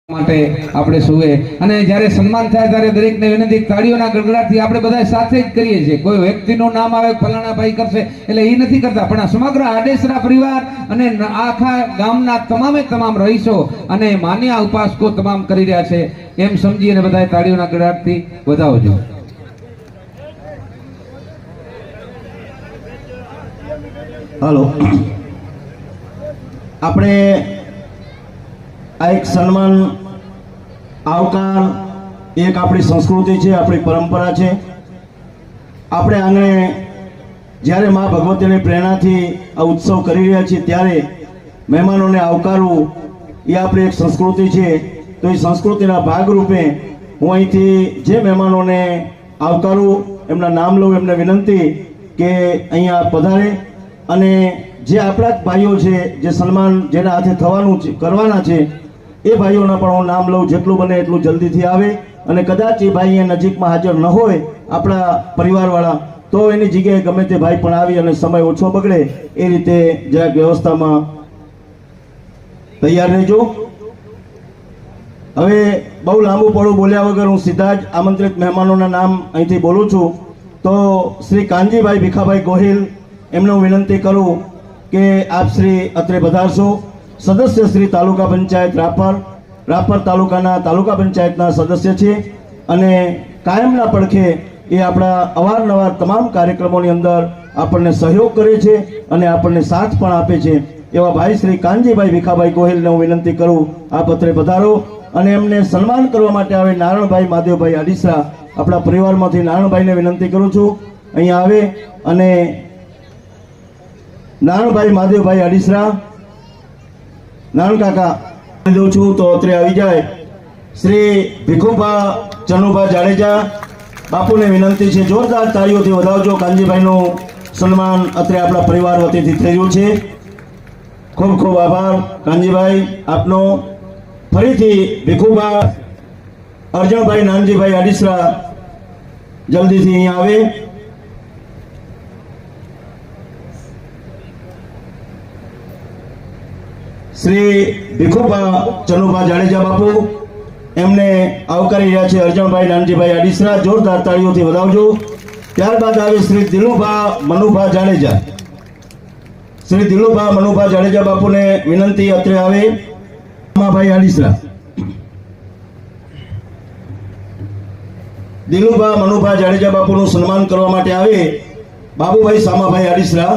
માટે આપણે સુવે અને જ્યારે સન્માન થાય ત્યારે દરેકને વિનંતી તાળીઓના ગડગડાટથી આપણે બધા સાથે જ કરીએ છીએ। કોઈ વ્યક્તિનું નામ આવે ફલાણા ભાઈ કરશે એટલે એ નથી કરતા, પણ સમગ્ર આડેસરા પરિવાર અને આખા ગામના તમામ રહીશો અને માન્ય ઉપાસકો તમામ કરી રહ્યા છે એમ સમજી અને બધા તાળીઓના ગડગડાટથી વધાવજો। હાલો, આપણે આ એક સન્માન આવકાર એક આપણી સંસ્કૃતિ છે, આપણી પરંપરા છે। આપણે આને જ્યારે મા ભગવતીની પ્રેરણાથી આ ઉત્સવ કરી રહ્યા છીએ ત્યારે મહેમાનોને આવકારવું એ આપણી એક સંસ્કૃતિ છે। તો એ સંસ્કૃતિના ભાગરૂપે હું અહીંથી જે મહેમાનોને આવકારું એમના નામ લઉં, એમને વિનંતી કે અહીંયા પધારે અને જે આપણા જ ભાઈઓ છે જે સન્માન જેના હાથે થવાનું છે કરવાના છે એ ભાઈઓના પણ હું નામ લઉં, જેટલું બને એટલું જલ્દીથી આવે અને કદાચ એ ભાઈ અહીંયા નજીકમાં હાજર ન હોય આપણા પરિવારવાળા તો એની જગ્યાએ ગમે તે ભાઈ પણ આવી અને સમય ઓછો બગડે એ રીતે જરાક વ્યવસ્થામાં તૈયાર રહેજો। હવે બહુ લાંબુ પડું બોલ્યા વગર હું સીધા જ આમંત્રિત મહેમાનોના નામ અહીંથી બોલું છું। તો શ્રી કાનજીભાઈ ભીખાભાઈ ગોહિલ એમને હું વિનંતી કરું કે આપ શ્રી અત્રે પધારશો। સદસ્ય શ્રી તાલુકા પંચાયત રાપર તાલુકાના તાલુકા પંચાયતના સદસ્ય છે અને કાયમના પડખે એ આપણા અવારનવાર તમામ કાર્યક્રમોની અંદર આપણને સહયોગ કરે છે અને આપણને સાથ પણ આપે છે એવા ભાઈ શ્રી કાનજીભાઈ ભીખાભાઈ ગોહિલને હું વિનંતી કરું આપ અત્રે પધારો અને એમને સન્માન કરવા માટે આવે નારણભાઈ મહાદેવભાઈ આડીસરા આપણા પરિવારમાંથી નારણભાઈને વિનંતી કરું છું અહીંયા આવે અને નારણભાઈ મહાદેવભાઈ આડીસરા નારણ કાકા દઉં છું તો અત્રે આવી જાય। શ્રી ભીખુભા ચનુભા જાડેજા બાપુને વિનંતી છે જોરદાર તાળીઓથી વધાવજો। કાનજીભાઈનું સન્માન અત્રે આપણા પરિવાર વતીથી થઈ રહ્યું છે। ખૂબ ખૂબ આભાર કાનજીભાઈ આપનો। ફરીથી ભીખુભા અર્જણભાઈ નાનજીભાઈ આડીસરા જલ્દીથી અહીંયા આવે। શ્રી ભીખુભા ચનુભા જાડેજા બાપુ એમને આવકારી રહ્યા છે અર્જણભાઈ નાનજીભાઈ આડીસરા, જોરદાર તાળીઓથી વધાવજો। ત્યારબાદ આવે શ્રી દિલુભા મનુભા જાડેજા। શ્રી દિલુભા મનુભા જાડેજા બાપુને વિનંતી અત્રે આવે ભાઈ આડીસરા। દિલુભા મનુભા જાડેજા બાપુનું સન્માન કરવા માટે આવે બાબુભાઈ સામાભાઈ આડીસરા।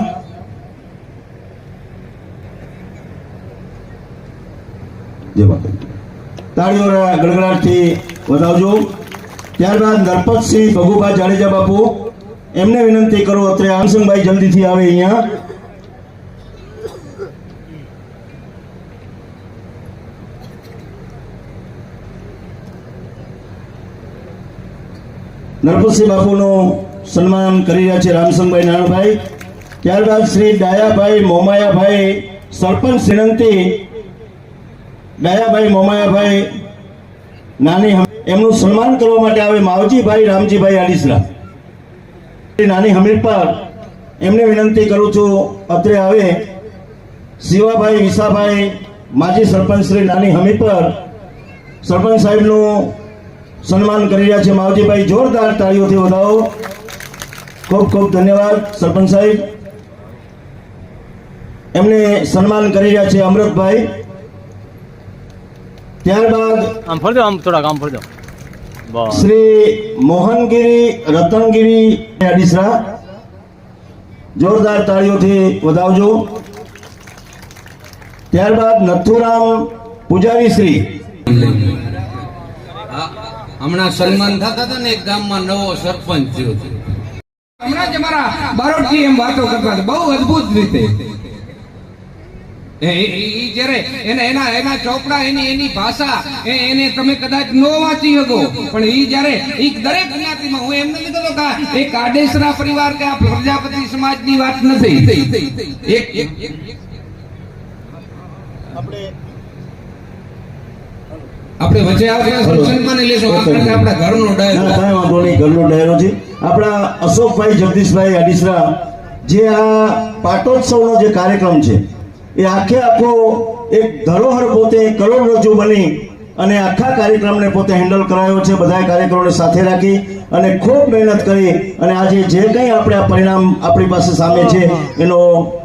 તાળીઓના ગડગડાટથી વધાવજો। ત્યારબાદ નરપતસિંહ ભગુભા જાડેજા બાપુ એમને વિનંતી કરો અત્રે આમસંગભાઈ જલ્દીથી આવે અહીંયા। નરપતસિંહ બાપુનું સન્માન કરી રહ્યા છે રામસંગભાઈ નાણભાઈ। ત્યારબાદ શ્રી ડાયાભાઈ મોમાયાભાઈ સરપંચ વિનંતી ડાયાભાઈ મોમાયાભાઈ નાની એમનું સન્માન કરવા માટે આવે માવજીભાઈ રામજીભાઈ આડીસરા। નાની હમીરપર એમને વિનંતી કરું છું અત્રે આવે શિવાભાઈ વિસાભાઈ માજી સરપંચ શ્રી નાની હમીરપર સરપંચ સાહેબનું સન્માન કરી રહ્યા છે માવજીભાઈ, જોરદાર તાળીઓથી વધાવો। ખૂબ ખૂબ ધન્યવાદ સરપંચ સાહેબ। એમને સન્માન કરી રહ્યા છે અમૃતભાઈ। ત્યારબાદ આમ ફરજો, આમ થોડા આમ ફરજો। શ્રી મોહનગીરી રતનગીરી આડીસરા, જોરદાર તાળીઓથી વધાવજો। ત્યારબાદ નથુરામ પૂજારી શ્રી હમણાં સન્માન થતા હતા ને એક ગામમાં નવો સરપંચ થયો છે, હમણાં જ અમારા બારોટજી એમ વાતો કરતા હતા બહુ અદ્ભુત રીતે। જ્યારે એના ચોપડા એની ભાષા એને તમે કદાચ ન વાંચી શકો, પણ એ જ્યારે દરેક જ્ઞાતિમાં હું એમ નથી કહેતો કે એક આડેસરા પરિવાર કે આ પ્રજાપતિ સમાજની વાત નથી, આપણે વચ્ચે સન્માન લેશો આપણા ઘરનો ડાયરો છે આપણા અશોકભાઈ જગદીશભાઈ આડીસરા। જે આ પાટોત્સવનો જે કાર્યક્રમ છે એ આખે આખો એક ધરોહર પોતે કરોડરજ્જુ બની અને આખા કાર્યક્રમને પોતે હેન્ડલ કરાયો છે. બધા કાર્યક્રમોને સાથે રાખી અને ખૂબ મહેનત કરી અને આજે જે કંઈ આપણે આ પરિણામ આપણી પાસે સામે છે એનો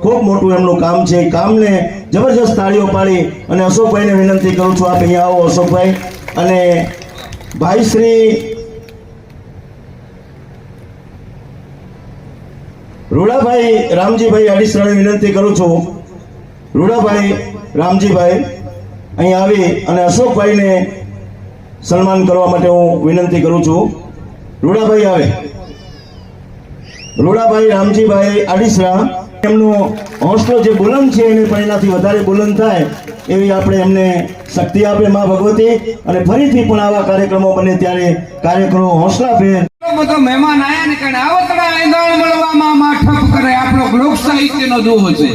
ખૂબ મોટું એમનું કામ છે. એ કામને જબરજસ્ત તાળીઓ પાડી અને અશોકભાઈને વિનંતી કરું છું, આપ અહીંયા આવો અશોકભાઈ. અને ભાઈ શ્રી રૂડાભાઈ રામજીભાઈ આડીસરાને વિનંતી કરું છું. રૂડાભાઈ રામજીભાઈ અહીં આવી અને અશોકભાઈને સન્માન કરવા માટે હું વિનંતી કરું છું. રૂડાભાઈ આવે. રૂડાભાઈ રામજીભાઈ આડીસરા, એમનો હોંસલો જે બુલંદ છે એને પણ એનાથી વધારે બુલંદ થાય એવી આપણે એમને શક્તિ આપે માં ભગવતી. અને ફરીથી પણ આવા કાર્યક્રમો બને ત્યારે કાર્યક્રમો હોંસલાભેર. બધો મહેમાન આયા ને કારણ આવતડા એંધાણ મળવામાં માં ઠપ કરે. આપણો લોક સાહિત્યનો દોહો છે.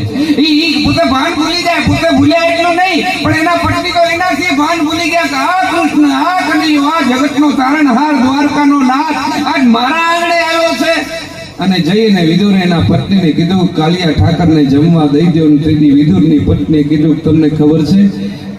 ઈ પોતે ભાન ભૂલી જાય, પોતે ભૂલ્યા એટલું નહીં પણ એના પત્ની તો એનાથી ભાન ભૂલી ગયા કે આ કૃષ્ણ, આ કનૈયો, આ જગતનો તારણહાર, દ્વારકાનો નાથ આજ મારા આંગણે આવ્યો છે. અને જઈને વિદુરે એના પત્નીને કીધું કાલિયા ઠાકરને જમવા દઈ દો. તેની વિદુરની પત્નીએ કીધું તમને ખબર છે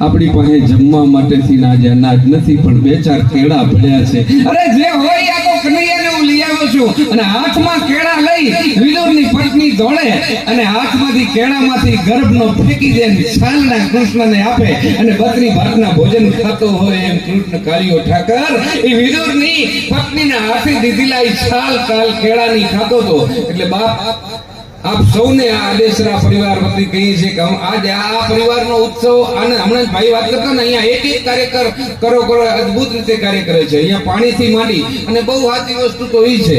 આપણી પાસે જમવા માટેથી આજે અનાજ નથી પણ 2-4 કેળા પડ્યા છે. અરે જે હોય આ તો કનૈયાને હું લઈ આવ્યો છું. અને હાથમાં કેળા લઈ વિદુરની પત્ની દોડે અને હાથમાંથી કેળામાંથી ગર્ભનો ફેંકી દે, છાલના કૃષ્ણને આપે અને બત્રી ભાતના ભોજન ખાતો હોય એમ કૃષ્ણ કાલિયો ઠાકર એ વિદુરની પત્નીના હાથે દીધેલા એ છાલ કાલ કેળાની ખાતો હતો. એટલે બાપ આપ સૌને આ આડેસરા પરિવાર વતી કહીએ છીએ કે આજે આ પરિવારનો ઉત્સવ. અને હમણાં જ ભાઈ વાત કરતા ને અહીંયા એક કાર્ય કરો અદ્ભુત રીતે કાર્ય કરે છે. અહીંયા પાણીથી માંડી અને બહુ સાચી વસ્તુ તો એ છે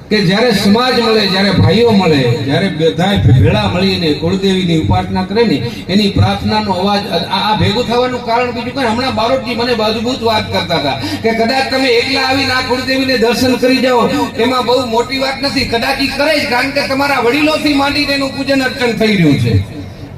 કે જ્યારે સમાજ મળે, જ્યારે ભાઈઓ મળે, જ્યારે બધાય ભેળા મળીને કુળદેવીની ઉપાસના કરે ને એની પ્રાર્થનાનો અવાજ આ ભેગું થવાનું કારણ બીજું કઈ. હમણાં બારોટજી મને અદ્ભુત વાત કરતા હતા કે કદાચ તમે એકલા આવીને આ કુળદેવીને દર્શન કરી જાઓ એમાં બહુ મોટી વાત નથી. કદાચ ઈ કરે જ કારણ કે તમારા વડીલોથી માંડીને એનું પૂજન અર્ચન થઈ રહ્યું છે.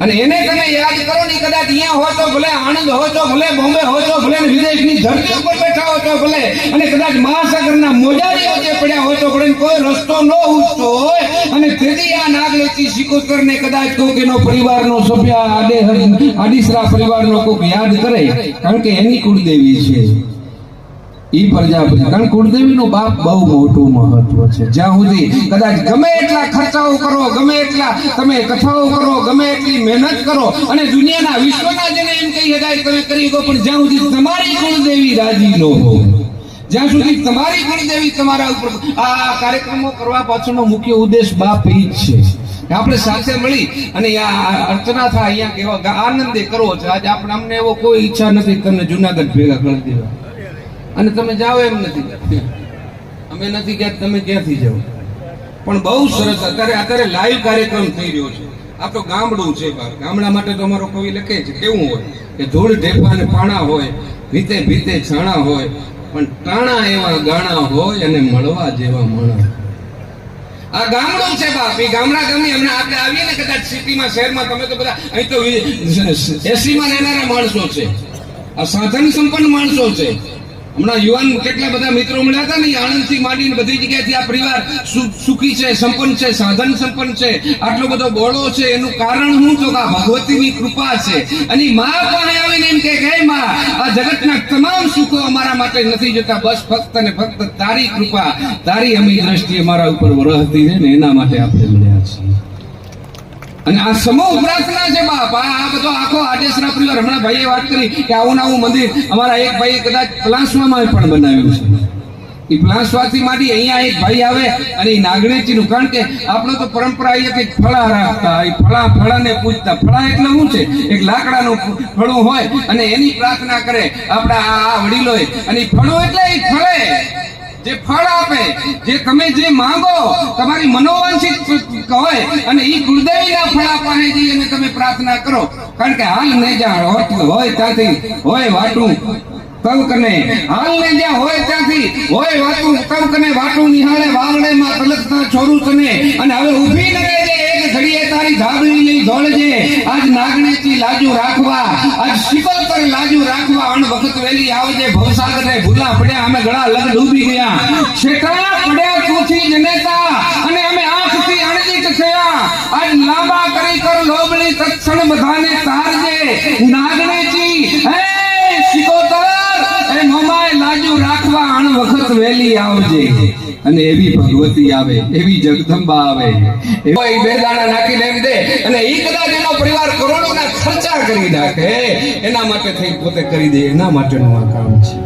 અને એને તમે યાદ કરો ને, કદાચ અહીંયા હોય તો ભલે, આણંદ હોય તો ભલે, બોમ્બે હોય તો ભલે, વિદેશની ધરતી ઉપર બેઠા હોય તો ભલે, અને કદાચ મહાસાગરના મોજારીઓ જે પડ્યા હોય તો ભલે, કોઈ રસ્તો ન ઉઠતો હોય અને તેથી આ નાગલેથી સિકોતરને કદાચ કોઈક એનો પરિવારનો સભ્ય આડીસરા પરિવારનો કોઈક યાદ કરે કારણ કે એની કુળદેવી છે ઈ પ્રજાપતિ. કારણ કુળદેવીનું બાપ બહુ મોટું મહત્વ છે. જ્યાં સુધી કદાચ ગમે એટલા ખર્ચાઓ કરો, ગમે એટલા તમે કથાઓ કરો, ગમે એટલી મહેનત કરો અને દુનિયાના વિશ્વના જેને એમ કહી શકાય તમે કરી શકો પણ જ્યાં સુધી તમારી કુળદેવી રાજી ન હોય, જ્યાં સુધી તમારી કુળદેવી તમારા ઉપર. આ કાર્યક્રમો કરવા પાછળનો મુખ્ય ઉદ્દેશ બાપ એ જ છે. આપણે સાથે મળી અને અર્ચના થાય, અહીંયા કેવા આનંદે કરવો છે. આજે આપણે અમને એવો કોઈ ઈચ્છા નથી તમને જુનાગઢ ભેગા કરી દેવા અને તમે જાઓ એમ નથી. અમે નથી ગયા તમે ક્યાંથી જાઓ. પણ બહુ સરસ અત્યારે લાઈવ કાર્યક્રમ થઈ રહ્યો છે. આ તો ગામડું છે. ગામડા માટે તો અમારો કવિ લખે છે કેવું હોય કે ધૂળ ઢેફા ને પાણા હોય, ભીતે ભીતે છાણા હોય પણ ટાણા એવા ગાણા હોય અને મળવા જેવા માણા. આ ગામડું છે બાપ. એ ગામની અમને આપણે આવીએ ને કદાચ સિટીમાં, શહેરમાં તમે તો બધા અહીં તો એસીમાં રહેનારા માણસો છે, આ સાધન સંપન્ન માણસો છે. હમણાં યુવાન કેટલા બધા મિત્રો મળ્યા હતા ને, આણંદથી માંડીને બધી જગ્યાએથી આ પરિવાર સુખી છે, સંપન્ન છે, સાધન સંપન્ન છે, આટલો બધો બોળો છે. એનું કારણ શું તો કે ભગવતીની કૃપા છે. અને માં પાસે આવીને એમ કે હે માં, આ જગતના તમામ સુખો અમારા માટે નથી જતા, બસ ફક્ત ને ફક્ત તારી કૃપા, તારી અમી દ્રષ્ટિએ મારા ઉપર વરસતી છે ને એના માટે આપણે મળ્યા છીએ. અને આ સમૂહ પ્રાર્થના છે બાપ. આ બધો આખો આડેસરા પરિવાર. હમણાં ભાઈએ વાત કરી કે આવું આવું મંદિર અમારા એક ભાઈએ કદાચ પ્લાસવામાં પણ બનાવ્યું છે. એ પ્લાસવાથી માંથી અહીંયા એક ભાઈ આવે અને એ નાગણેચીનું, કારણ કે આપણો તો પરંપરા અહીંયાથી ફળા રાખતા, એ ફળાને પૂજતા. ફળા એટલે શું છે? એક લાકડાનું ફળું હોય અને એની પ્રાર્થના કરે આપણા આ વડીલોએ. અને ફળું એટલે એ ફળે જે ફળ આપે, જે તમે જે માંગો તમારી મનોવાંછિત હોય અને એ કુળદેવીના ફળા પાસે જઈ અને તમે પ્રાર્થના કરો. કારણ કે હાલ ને જ્યાં હોય ત્યાંથી હોય વાટું તવ કને, હાલ ને જ્યાં હોય ત્યાંથી હોય વાટું તવ કને, વાટું નિહાળે વાવડેમાં તલકતા છોરું તને. અને હવે ઊભી ન રહેજે, એક ઘડીએ તારી ધાબળી લઈ દોડજે. આજ નાગણેથી લાજુ રાખવા, આજ શિકોતર લાજુ રાખવા, અણ વખત વેલી આવજે. ભવસાગરે ભૂલા પડ્યા, અમે ગળા લગ ડૂબી ગયા. શેઠા પડ્યા તુથી જનેતા અને અમે આંખથી અણજીત થયા. આજ લાંબા કરી કર લોબળી તત્ક્ષણ બધાને તારજે. નાગણેથી હે સિકોતર એ મોમાય લાજુ રાખવા અણ વખત વેલી આવજે અને એવી ભગવતી આવે એવી જગદંબા આવે એવી બે દાણા નાખી લેમ દે અને ઈ કદાચ એનો પરિવાર કરોડોના ખર્ચા કરી નાખે એના માટે થઈ પોતે કરી દે એના માટેનું આ કામ છે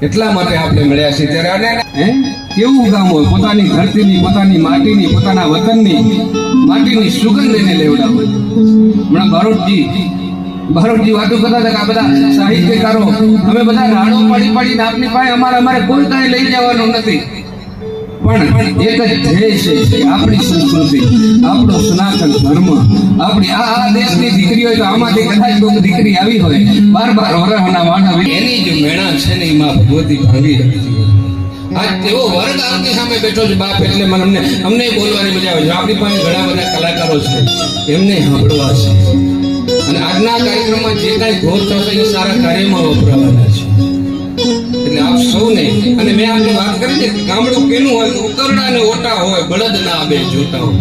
એટલા માટે આપણે મળ્યા છીએ ત્યારે કેવું ગામ હોય પોતાની ધરતીની પોતાની માટીની પોતાના વતનની માટીની સુગંધ એને લેવડાવે હમણાં બારોટજી વાતો કરતા હતા કે આ બધા સાહિત્યકારો અમે બધા રાડો પાડી આપની પાસે અમારે કોઈ કાંઈ લઈ જવાનું નથી પણ એક જ ધ્યેય છે કે આપણી સંસ્કૃતિ આપણો સનાતન ધર્મ આપણી આ દેશની દીકરી હોય તો આમાંથી કદાચ કોઈ દીકરી આવી હોય 12 વર્ષના વાણા એની જ મેણા છે ને એમાં ભગવતી ભાંગી હતી આજ એવો વર્ગ આપણી સામે બેઠો છે બાપ એટલે અમને બોલવાની મજા આવે છે આપણી પાસે ઘણા બધા કલાકારો છે એમને સાંભળવા છે અને આજના કાર્યક્રમમાં જે કાંઈ ઘોર થશે એ સારા કાર્યમાં વપરાવાના છે એટલે આપ સૌને અને મેં આપને વાત કરી છે ગામડું કેનું હોય ઉકરડા ને ઓટા હોય બળદ ના આબે જોતા હોય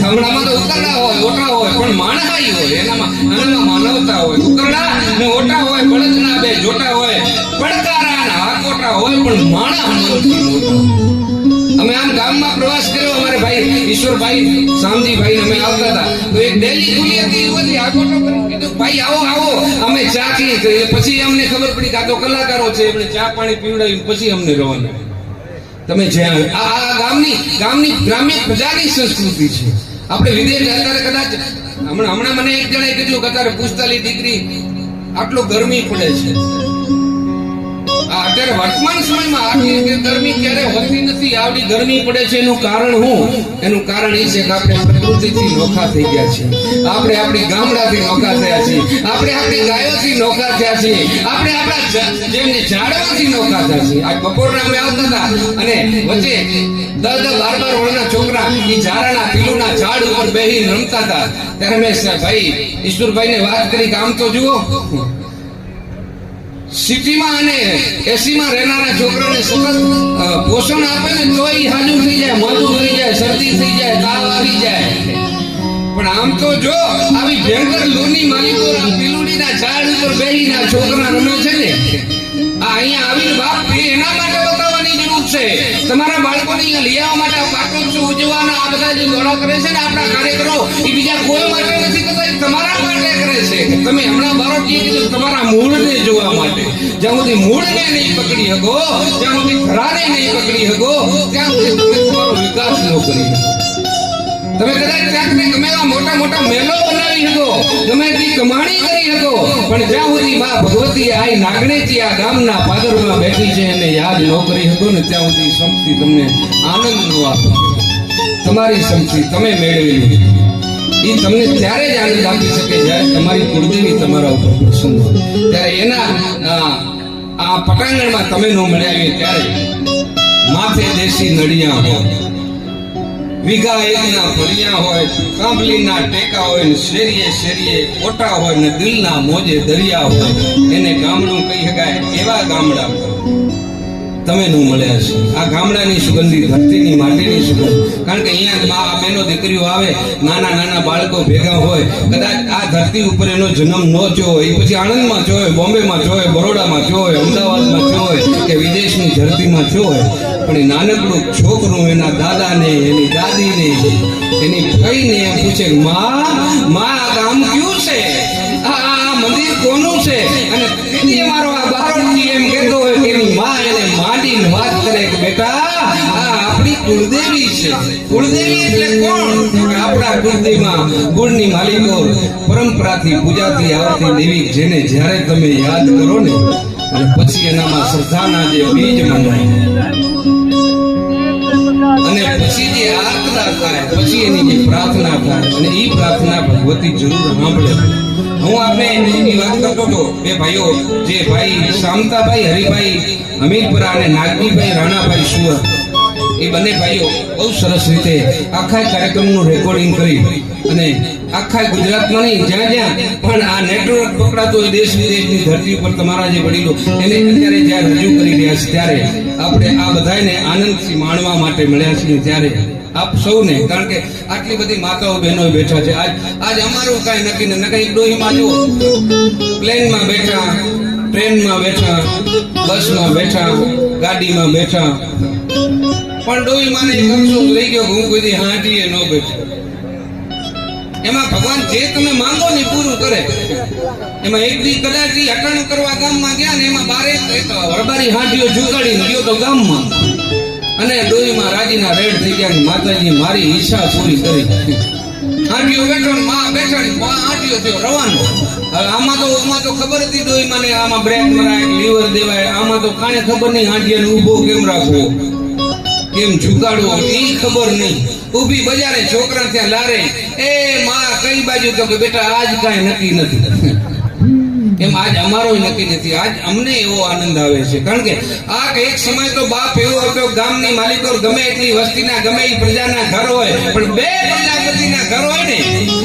ગામડામાં તો ઉકરડા હોય ઓટા હોય પણ માણસાઈ હોય આનામાં માનવતા હોય ઉકરડા ને ઓટા હોય બળદ ના આબે જોતા હોય પડકારા ને હાકોટા હોય પણ માણસ મનથી મોટા અમે આમ ગામમાં પ્રવાસ કર્યો અમારે ભાઈ ઈશ્વરભાઈ શામજીભાઈ અમે આવતા હતા તો એક ડેલી ખુલી હતી બધી આકોટો કરી કીધું ભાઈ આવો અમે ચા પી પછી અમને ખબર પડી કે આ તો કલાકારો છે એમને ચા પાણી પીવડાવી પછી અમને રવાના તમે જ્યાં આ ગામની ગ્રામ્ય પ્રજાની સંસ્કૃતિ છે આપણે વિદેશ અત્યારે કદાચ હમણાં મને એક જણાએ કીધું કે અત્યારે 45 ડિગ્રી આટલું ગરમી પડે છે અત્યારે વર્તમાન સમયમાં આટલી ગરમી ક્યારે હોતી નથી આવડી ગરમી પડે છે એનું કારણ એનું કારણ એ છે કે આપણે પ્રકૃતિથી નોખા થઈ ગયા છીએ આપણે આપણી ગામડાથી નોખા થયા છીએ આપણે આપણી ગાયોથી નોખા થયા છીએ આપણે આપણા જેમને ઝાડવાથી નોખા થયા છીએ આજ બપોરના અમે આવતા હતા અને વચ્ચે 10-12 વર્ષના છોકરા એ ઝાડાના પીલુના ઝાડ ઉપર બેસી રમતા હતા ત્યારે મેં ભાઈ ઈશ્વરભાઈને વાત કરી કે આમ તો જુઓ સિટીમાં અને એસીમાં રહેનારા છોકરાને સતત પોષણ આપે ને તો એ હાજુ થઈ જાય મોઢું થઈ જાય શરદી થઈ જાય તાવ આવી જાય પણ આમ તો જો આવી ભયંકર લૂની માલિકો પીલુડીના ઝાડ ઉપર બેહીના છોકરા રમે છે ને આ અહીંયા આવીને બાપ એના માટે બતાવવાની જરૂર છે તમારા બાળકોને અહીંયા લઈ આવવા માટે પાટોત્સવ ઉજવવાના આ બધા જે દોડા કરે છે ને આપણા કાર્યકરો એ બીજા કોઈ માટે નથી કરતા તમારા માટે કરે છે તમે હમણાં બાળકીએ કીધું તમારા મૂળને જોવા માટે જ્યાં સુધી મૂળને નહીં પકડી શકો જ્યાં સુધી ખરાને નહીં પકડી શકો ત્યાં સુધી તમે તમારો વિકાસ ન કરી શકો તમે કદાચ ક્યાંક ગમે એવા મોટા મહેલો બનાવી શકો ગમે એટલી કમાણી કરી શકો પણ જ્યાં સુધી માં ભગવતી આ નાગણેથી આ ગામના પાદરમાં બેઠી છે એને યાદ ન કરી શકો ને ત્યાં સુધી સંપત્તિ તમને આનંદ ન આપે તમારી સંપત્તિ તમે મેળવેલી એ તમને ત્યારે જ આનંદ આપી શકે જ્યારે તમારી કુળદેવી તમારા ઉપર પ્રસન્ન હોય ત્યારે એના આ પટાંગણમાં તમે ન મળ્યા ત્યારે માથે દેશી નડિયા હોય વીઘા એકના ફળિયા હોય કાંબલીના ટેકા હોય ને શેરીએ ઓટા હોય ને દિલના મોજે દરિયા હોય એને ગામડું કહી શકાય એવા ગામડા તમે નું મળ્યા છે આ ગામડાની સુગંધી ધરતીની માટીની સુગંધ કારણ કે અહીંયા મા બહેનો દીકરીઓ આવે નાના બાળકો ભેગા હોય કદાચ આ ધરતી ઉપર એનો જન્મ ન થયો હોય પછી આણંદમાં થયો હોય બોમ્બેમાં થયો હોય બરોડામાં થયો હોય અમદાવાદમાં થયો હોય કે વિદેશની ધરતીમાં થયો હોય પણ એ નાનકડું છોકરું એના દાદાને એની દાદીને એની ભાઈને એમ પૂછે માં આ ગામ ક્યું છે આ મંદિર કોનું છે અને તેથી અમારો આ બાળકજી એમ કહેતો હોય કે એની માં એને માંડીને વાત કરે કે બેટા આ આપણી કુળદેવી છે કુળદેવી એટલે કોણ આપણા કુળદેવીમાં ગુણની માલિકો પરંપરાથી પૂજાથી આવતી દેવી જેને જ્યારે તમે યાદ કરો ને અને પછી એનામાં શ્રદ્ધાના જે બીજ મંડાય અને પછી જે આરાધના થાય પછી એની જે પ્રાર્થના થાય અને એ પ્રાર્થના ભગવતી જરૂર સાંભળે હું આપને એની વાત કરતો હતો બે ભાઈઓ જે ભાઈ શામતાભાઈ હરિભાઈ અમીરપુરા અને નાગજીભાઈ રાણાભાઈ સુર એ બંને ભાઈઓ બહુ સરસ રીતે આખા કાર્યક્રમનું રેકોર્ડિંગ કરી અને આખા ગુજરાતમાં નહીં, જ્યાં જ્યાં પણ આ નેટવર્ક પકડાતો હોય દેશ વિદેશની ધરતી ઉપર તમારા જે વડીલો એને અત્યારે જ્યારે રજૂ કરી રહ્યા છે, ત્યારે આપણે આ બધાને આનંદથી માણવા માટે મળ્યા છીએ. ત્યારે આપ સૌને, કારણ કે આટલી બધી માતાઓ બહેનો બેઠા છે, આજ અમારું કાંઈ નક્કી ન કઈ ડોહીમાં જુઓ, પ્લેનમાં બેઠા, ટ્રેનમાં બેઠા, બસમાં બેઠા, ગાડીમાં બેઠા, પણ ડોહીમાં ને અફસોસ રહી ગયો હું કોઈ દી હાંડીએ ન બેઠો. એમાં ભગવાન જે તમે માંગો ને પૂરું કરે. એમાં એક દી કદાચ હટાણું કરવા ગામમાં ગયા ને એમાં બારે હરબારી હાંડીઓ જુગાડીને ગયો તો ગામમાં, અને ડોહીમાં રાજીના રેડ થઈ ગયા. માતાજી મારી ઈચ્છા પૂરી કરી. હાંડીઓ બેઠો ને માં બેઠા ને હાંડીઓ થયો રવાનો. હવે આમાં તો ખબર હતી ડોહીમાં ને આમાં બ્રેક મરાય, લીવર દેવાય, આમાં તો કાંઈ ખબર નહીં. હાંડીયાને ઊભો કેમ રાખવો, કેમ ઝુકાડવો એ ખબર નહીં. ઊભી બજારે છોકરા ત્યાં લારે, એ માં કઈ બાજુ, તો કે બેટા આજ કાંઈ નક્કી નથી. એમ આજ અમારો નક્કી નથી. આજ અમને એવો આનંદ આવે છે, કારણ કે આ એક સમય તો બાપ એવો હતો, ગામની માલિકો ગમે એટલી વસ્તીના ગમે એ પ્રજાના ઘર હોય, પણ બે પ્રજાપતિના ઘર હોય ને.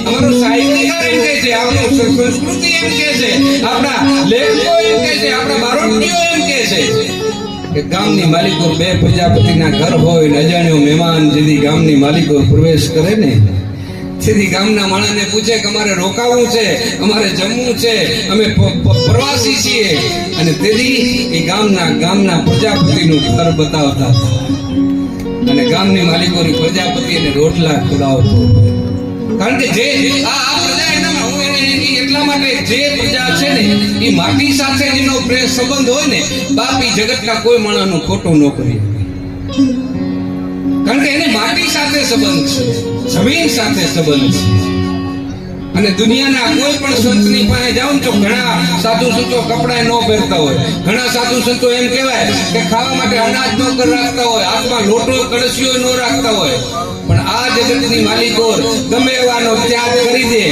અમારું સાહિત્યકાર એમ કહે છે, આપણું સંસ્કૃતિ એમ કહે છે, આપણા લેખકો એમ કહે છે, આપણા બારોટીઓ એમ કહે છે કે ગામની માલિકો બે પ્રજાપતિના ઘર હોય ને અજાણ્યો મહેમાન જેથી ગામની માલિકો પ્રવેશ કરે ને, તેથી ગામના માણસને પૂછે કે અમારે રોકાવું છે, અમારે જમવું છે, અમે પ્રવાસી છીએ, અને તેથી એ ગામના પ્રજાપતિનું ઘર બતાવતા હતા, અને ગામની માલિકોની પ્રજાપતિને રોટલા ખવડાવતો. કારણ કે જે આ પ્રજા એનામાં હું એટલા માટે જે પ્રજા છે ને એ માટી સાથે એનો પ્રેમ સંબંધ હોય ને, બાપ એ જગતના કોઈ માણસનું ખોટું ન કરી. કારણ કે એને માટી સાથે સંબંધ છે, જમીન સાથે સંબંધ છે. અને દુનિયાના કોઈ પણ સંતની પાસે જાઓ ને તો ઘણા સાધુ સંતો કપડા ન પહેરતા હોય, ઘણા સાધુ સંતો એમ કહેવાય કે ખાવા માટે અનાજ ન રાખતા હોય, હાથમાં લોટો કળશીઓ ન રાખતા હોય. પણ આ જગતની માલિકો ગમે એવાનો ત્યાગ કરી દે,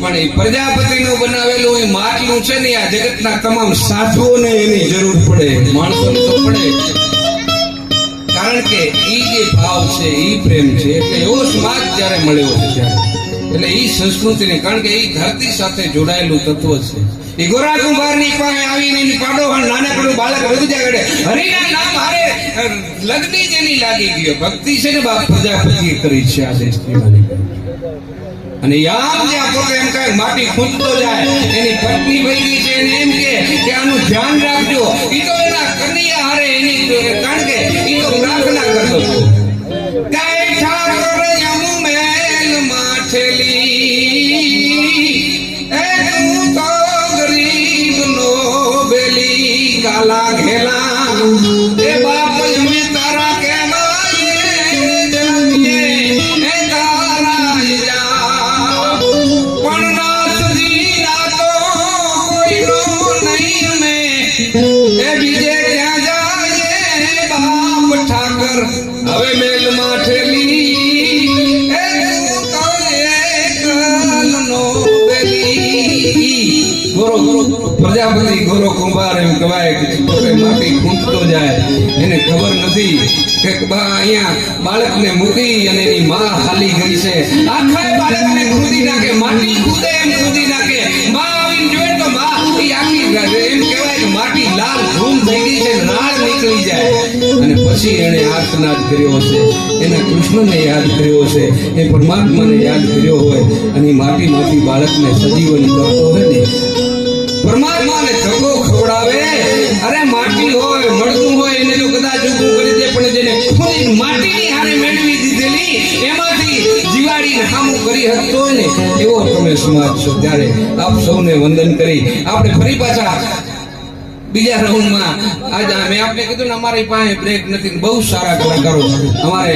પણ એ પ્રજાપતિનું બનાવેલું એ માટલું છે ને, આ જગતના તમામ સાધુઓને એની જરૂર પડે, માણસોને તો પડે. કારણ કે ઈ જે ભાવ છે, ઈ પ્રેમ છે. એટલે એવો સમાજ જયારે મળ્યો છે ત્યારે, એટલે ઈ સંસ્કૃતિને, કારણ કે ઈ ધરતી સાથે જોડાયેલું તત્વ છે. એ ગોરા કુંભારની પાસે આવીને એની પાડો નાનકડું બાળક વધુ જાય, હરિના નામ હારે લગની જેની લાગી ગયો. ભક્તિ છે ને બાપ પ્રજાપતિએ કરી છે આ દેશની માલિક. અને યામ જ્યાં પોતે એમ કહે માટી ખૂંદતો જાય, એની પત્ની વૈરી છે એને એમ કે આનું ધ્યાન રાખજો. ઈ તો એના કન્યા હારે એની, કારણ કે ઈ તો પ્રાર્થના કરતો હતો. કાય ઠાકર યમુ મેલ માઠેલી, એ તું તો ગરીબ નો બેલી કાલા ઘેલા, એ બાપ અમે તારા હવે મેલ માઠેલી, પ્રજાપતિ ગોરો કુંભાર એમ કહેવાય કે પોતે માટી ખૂંદતો જાય. એને ખબર નથી કે અહીંયા બાળકને મૂકી અને એની માં ખાલી ગઈ છે. આખા બાળકને ખુદી નાખે, માટી ખુદે એમ ખુદી નાખે. માં આવીને જોઈ તો માં એ આખી એમ કહેવાય કે માટી લાલ ધૂમ થઈ ગઈ છે, રાડ નીકળી જાય. અને પછી એને આર્તનાદ કર્યો છે, એના કૃષ્ણને યાદ કર્યો છે, એ પરમાત્માને યાદ કર્યો હોય, અને માટીમાંથી બાળકને સજીવન કરતો હોય ને, પરમાત્માને ધક્કો ખવડાવે. અરે માટી હોય, મળતું હોય એને જો કદાચ ઊભું કરી દે, પણ જેને ખુદ માટીની હારે મેળવી દીધેલી એમાંથી જીવાડીને હામું કરી શકતો હોય ને, એવો તમે સમાજ છો. ત્યારે આપ સૌને વંદન કરી આપણે ફરી પાછા બીજા રાઉન્ડમાં. આજ મેં આપને કીધું ને અમારી પાસે બ્રેક નથી. બહુ સારા કલાકારો અમારે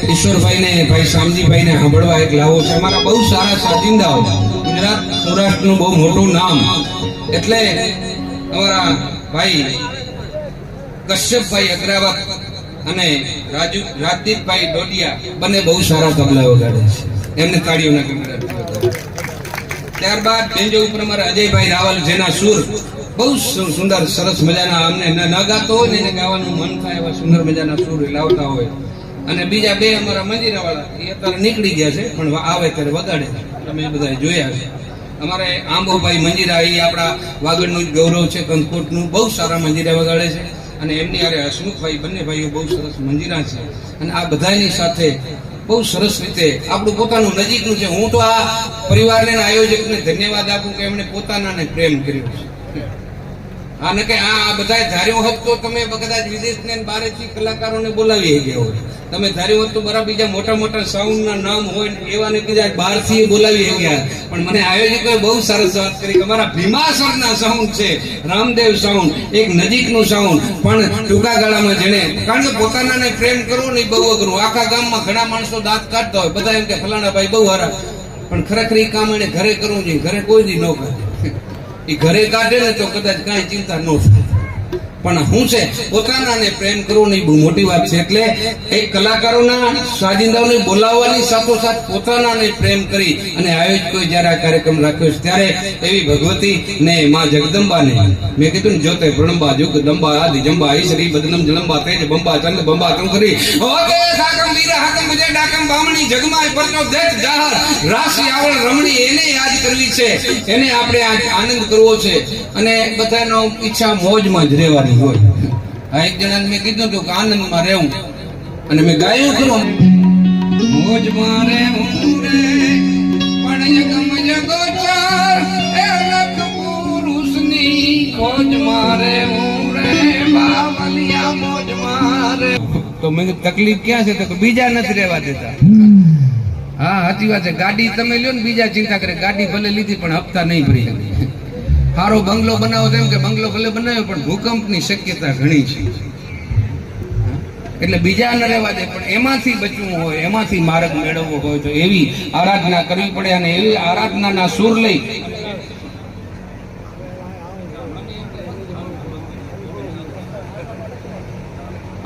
ઈશ્વરભાઈને, ભાઈ શામજીભાઈને સાંભળવા એક લાવો છે. અમારા બહુ સારા સાજિંદાઓ, ગુજરાત સૌરાષ્ટ્રનું બહુ મોટું નામ. એટલે અમારા ભાઈ કશ્યપભાઈ અગ્રાવત અને રાજદીપભાઈ ડોડિયા બંને બહુ સારા તબલા વગાડે છે, એમને તાળીઓના ગણગડાટ. ત્યારબાદ બેન્જો ઉપર અમારા અજયભાઈ રાવલ, જેના સુર બહુ સુંદર સરસ મજાના, અમને ન ગાતો હોય ને એને ગાવાનું મન થાય એવા સુંદર મજાના સુર લાવતા હોય. અને બીજા બે અમારા મંજીરા વાળા એ અત્યારે નીકળી ગયા છે, પણ આવે ત્યારે વગાડે. તમે બધા જોયા છે. અમારે આંબોભાઈ મંજીરા એ આપણા વાગડનું જ ગૌરવ છે, કંદકોટનું. બહુ સારા મંજીરા વગાડે છે. અને એમની હારે હસમુખભાઈ, બંને ભાઈઓ બહુ સરસ મંજીરા છે. અને આ બધાની સાથે બહુ સરસ રીતે આપણું પોતાનું નજીકનું છે. હું તો આ પરિવારને આયોજકને ધન્યવાદ આપું કે એમણે પોતાનાને પ્રેમ કર્યો છે. આ ને કે આ બધાએ ધાર્યું હોત તો તમે કદાચ વિદેશને બહારથી કલાકારોને બોલાવી ગયા હોત. તમે ધાર્યું હોત તો બરાબર બીજા મોટા મોટા સાઉન્ડના નામ હોય એવાને કદાચ બહારથી બોલાવી ગયા. પણ મને આયોજકોએ બહુ સરસ વાત કરી કે અમારા ભીમાસરના સાઉન્ડ છે, રામદેવ સાઉન્ડ, એક નજીકનું સાઉન્ડ, પણ ટૂંકા ગાળામાં જેને, કારણ કે પોતાનાને પ્રેમ કરવો ને બહુ અઘરું. આખા ગામમાં ઘણા માણસો દાંત કાઢતા હોય, બધા એમ કે ફલાણા ભાઈ બહુ સારા, પણ ખરેખર એ કામ એને ઘરે કરવું જોઈએ. ઘરે કોઈ દી ન કરે. એ ઘરે કાઢે ને તો કદાચ કાંઈ ચિંતા ન થાય, પણ હું છે પોતાનાને પ્રેમ કરવો ને બહુ મોટી વાત છે. એટલે એક કલાકારોના સાજિંદાઓને બોલાવવાની સાથોસાથ પોતાનાને પ્રેમ કરી અને આયોજકોએ જ્યારે આ કાર્યક્રમ રાખ્યો છે ત્યારે એવી ભગવતી ને માં જગદંબાને મેં કીધું ને જોતે પ્રણંબા જુગ દંબા આદિ જંબા ઈશ્વરી બદનમ જલંબા તેજ બંબા ચંદ બંબા તંકરી ઓકે સાકમ વીરા હાકમ વિજય ડાકમ બામણી જગમાય પરચો દેખ જાહર રાશિ આવળ રમણી એને યાદ કરવી છે, એને આપણે આનંદ કરવો છે. અને બધાનો ઈચ્છા મોજમાં જ રહેવાની હોય. આ એક જણાને મેં કીધું હતું કે આનંદમાં રહેવું, અને મેં ગાયું ખરું, મોજમાં રહેવું રે પણ યગમ જગોચર એ લખ પુરુષની મોજમાં રહેવું રે બાવલિયા મોજમાં રે. તો મેં કીધું તકલીફ ક્યાં છે? તો બીજા નથી રહેવા દેતા. હા સાચી વાત છે. ગાડી તમે લ્યો ને બીજા ચિંતા કરે, ગાડી ભલે લીધી પણ હપ્તા નહીં ભરી શકે. સારો બંગલો બનાવો તેમ કે બંગલો ભલે બનાવ્યો પણ ભૂકંપની શક્યતા ઘણી છે. એટલે બીજા ન રહેવા દે, પણ એમાંથી બચવું હોય, એમાંથી માર્ગ મેળવવો હોય તો એવી આરાધના કરવી પડે. અને એવી આરાધનાના સૂર લઈ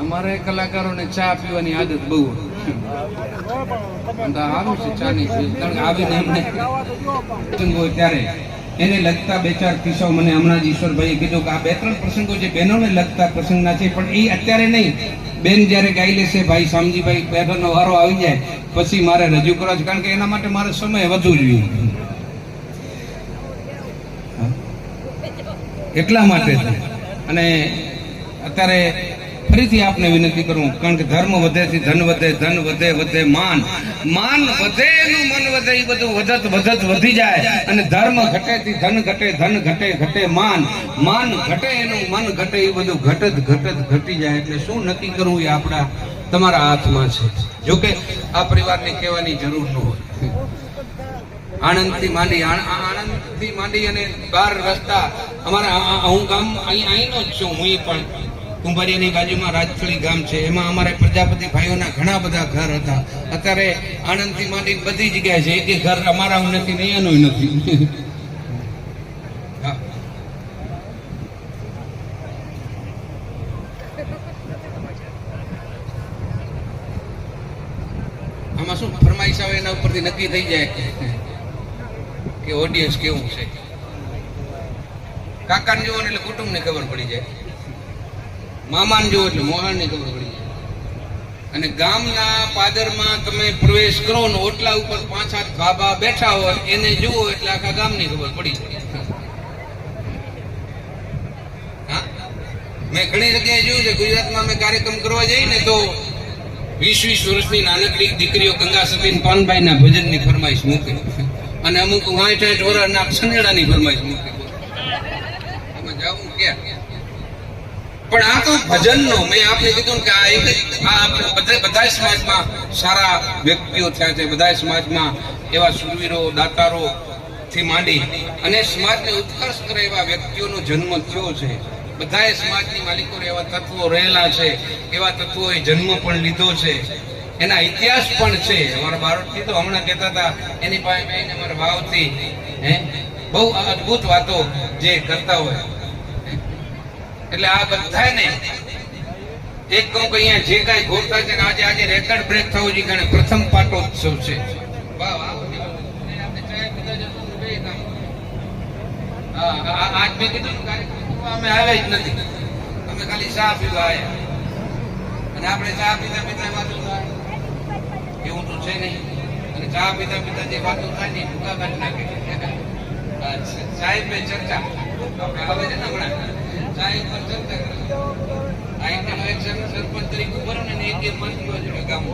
અમારે કલાકારોને ચા પીવાની આદત બહુ સારું છે. ચા ની આવીને એમને હોય ત્યારે એને લગતા બે ચાર કિસ્સાઓ મને હમણાં જ ઈશ્વરભાઈએ કીધું કે આ બે ત્રણ પ્રસંગો જે બહેનોને લગતા પ્રસંગના છે, પણ એ અત્યારે નહીં. બેન જ્યારે ગાઈ લેશે, ભાઈ શામજીભાઈ બહેનોનો વારો આવી જાય પછી મારે રજૂ કરવા છે, કારણ કે એના માટે મારે સમય વધુ જોઈએ. એટલા માટે અને અત્યારે ફરીથી આપને વિનંતી કરું, કારણ કે ધર્મ વધેથી ધન વધે, ધન વધે વધે માન, માન વધે એનું મન વધે, એ બધું વધત વધત વધી જાય. અને ધર્મ ઘટેથી ધન ઘટે, ધન ઘટે ઘટે માન, માન ઘટે એનું મન ઘટે, એ બધું ઘટત ઘટત ઘટી જાય. એટલે શું નક્કી કરવું એ આપણા તમારા હાથમાં છે. જોકે આ પરિવારને કહેવાની જરૂર ન હોય. આણંદથી માંડી અને 12 રસ્તા અમારા, હું ગામ અહીંનો જ છું. હું પણ કુંભારિયાની બાજુમાં રાજફળી ગામ છે, એમાં અમારે પ્રજાપતિ ભાઈઓના ઘણા બધા ઘર હતા. અત્યારે આણંદથી માંડી બધી જગ્યાએ છે. એક ઘર અમારા નથી ને એનું નથી. આમાં શું ફરમાઈશ આવે એના ઉપરથી નક્કી થઈ જાય કે ઓડિયન્સ કેવું છે. કાકાને જોવો એટલે કુટુંબને ખબર પડી જાય, મામાને જોવો એટલે મોહાણની ખબર પડી જાય. અને ગામના પાદરમાં તમે પ્રવેશ કરો ને ઓટલા ઉપર 5-7 બાબા બેઠા હોય, એને જુઓ એટલે આખા ગામની ખબર પડી જાય. હા, મેં ઘણી જગ્યાએ જોયું છે. ગુજરાતમાં અમે કાર્યક્રમ કરવા જઈએ ને તો 20-20 વર્ષની નાનકડી દીકરીઓ ગંગા સતીન પાનભાઈના ભજનની ફરમાઈશ મૂકે, અને અમુક 60-60 વર્ષના સનેડાની ફરમાઈશ મૂકે. એમાં જાવું ક્યાં? પણ આ તો ભજનનો, મેં આપને કીધું કે બધા સમાજમાં સારા વ્યક્તિઓ થયા છે. બધા સમાજમાં એવા સુરવીરો, દાતારો થી માંડી અને સમાજને ઉત્કર્ષ કરે એવા વ્યક્તિઓનો જન્મ થયો છે. બધા સમાજની માલિકો એવા તત્વો રહેલા છે, એવા તત્વોએ જન્મ પણ લીધો છે, એના ઇતિહાસ પણ છે. અમારા બારોટથી તો હમણાં કહેતા હતા એની પાસે બેન અમારા ભાવથી બહુ અદભુત વાતો જે કરતા હોય. એટલે આ બધાને એક કહું કે અહીંયા જે કાંઈ ગોઠતા છે આજે રેકર્ડ બ્રેક થવું જોઈએ, કારણ પ્રથમ પાટોત્સવ છે. આજ મેં કીધું કાર્યક્રમ અમે આવ્યા જ નથી, અમે ખાલી ચા પીવા આવ્યા. અને આપણે ચા પીતા પીતા વાતો થાય એવું તો છે નહીં. અને ચા પીતા પીતા જે વાતો થાય ને ભૂકા કાઢી નાખે. સાહેબ પે ચર્ચા આપણે આવે છે ને હમણાં સાહેબ પર ચર્ચા કરે. આ એકનો એક સરપંચ તરીકે ઉભો ને એક એક મંત્રી જોડે ગામ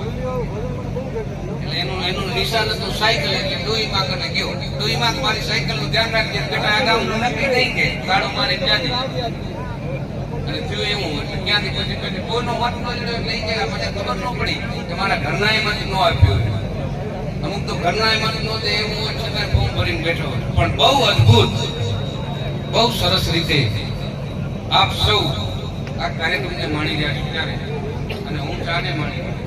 એટલે એનું નિશાન હતું સાયકલ. એટલે ડોહીમાં કને ગયો, ડોહીમાં મારી સાયકલ નું ધ્યાન રાખજે બેટા, આ ગામ નું નક્કી નહીં કે ગાડો મારે ક્યાંથી. અને થયું એવું એટલે ક્યાંથી પછી કોઈનો મત ન જોડે લઈ ગયા. મને ખબર ન પડી કે મારા ઘરના એમાંથી ન આપ્યો. અમુક તો ઘરના એમાંથી ન દે એવું હોય છતાં ફોર્મ ભરીને બેઠો હોય. પણ બહુ અદભુત, બહુ સરસ રીતે આપ સૌ આ કાર્યક્રમને માણી રહ્યા છો ત્યારે, અને હું ચાને માણી રહ્યો.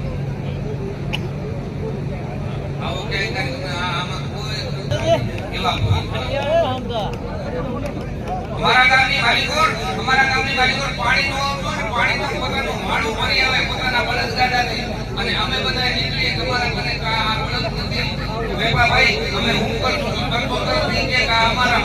આવો ક્યાંય કાર્યક્રમ આમાં કોઈ એવા અમારા ગામની વાલીગોળ પાણીનો આવતો અને પાણીનો પોતાનું માળું ભરી આવે પોતાના બળદગાડાથી. અને અમે બધા નીકળીએ તમારા ઘરે આ બળદ નથી વેપાભાઈ અમે હું કરશું તો તરતો તરત નહીં કે આ અમારા